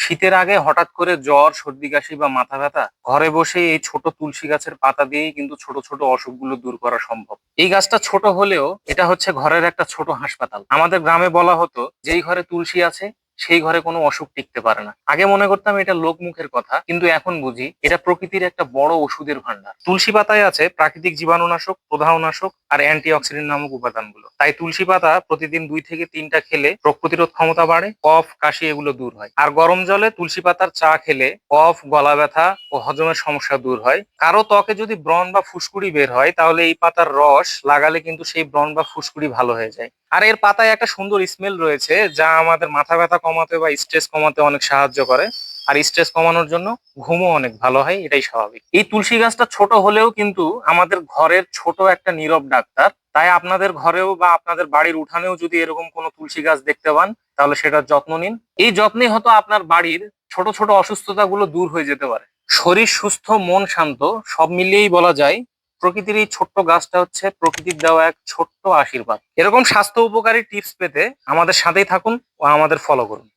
শীতের আগে হঠাৎ করে জ্বর, সর্দি কাশি বা মাথা ব্যথা, ঘরে বসে এই ছোট তুলসী গাছের পাতা দিয়েই কিন্তু ছোট ছোট অসুখগুলো দূর করা সম্ভব। এই গাছটা ছোট হলেও এটা হচ্ছে ঘরের একটা ছোট হাসপাতাল। আমাদের গ্রামে বলা হতো, যেই ঘরে তুলসী আছে সেই ঘরে কোনো অসুখ টিকতে পারে না। আগে মনে করতাম এটা লোকমুখের কথা, কিন্তু এখন বুঝি এটা প্রকৃতির একটা বড় ওষুধের ভান্ডার। তুলসী পাতায় আছে প্রাকৃতিক জীবাণুনাশক, প্রদাহনাশক আর অ্যান্টিঅক্সিডেন্ট নামক উপাদানগুলো। তাই তুলসী পাতা প্রতিদিন 2 থেকে 3টা খেলে রোগ প্রতিরোধ ক্ষমতা বাড়ে, কফ, কাশি এগুলো দূর হয়। আর গরম জলে তুলসী পাতার চা খেলে কফ, গলা ব্যথা ও হজমের সমস্যা দূর হয়। কারো ত্বকে যদি ব্রণ বা ফুসকুড়ি বের হয়, তাহলে এই পাতার রস লাগালে কিন্তু সেই ব্রণ বা ফুসকুড়ি ভালো হয়ে যায়। আর এর পাতায় একটা সুন্দর স্মেল রয়েছে, যা আমাদের মাথা ব্যথা কমাতে বা স্ট্রেস কমাতে অনেক সাহায্য করে। আর স্ট্রেস কমানোর জন্য ঘুমও অনেক ভালো হয়, এটাই স্বাভাবিক। এই তুলসী গাছটা ছোট হলেও কিন্তু আমাদের ঘরের ছোট একটা নীরব ডাক্তার। তাই আপনাদের ঘরেও বা আপনাদের বাড়ির উঠানেও যদি এরকম কোনো তুলসী গাছ দেখতে পান, তাহলে সেটার যত্ন নিন। এই যত্নে হয়তো আপনার বাড়ির ছোট ছোট অসুস্থতাগুলো দূর হয়ে যেতে পারে। শরীর সুস্থ, মন শান্ত, সব মিলিয়েই বলা যায় প্রকৃতির এই ছোট্ট গাছটা হচ্ছে প্রকৃতির দেওয়া এক ছোট্ট আশীর্বাদ। এরকম স্বাস্থ্য উপকারী টিপস পেতে আমাদের সাথেই থাকুন ও আমাদের ফলো করুন।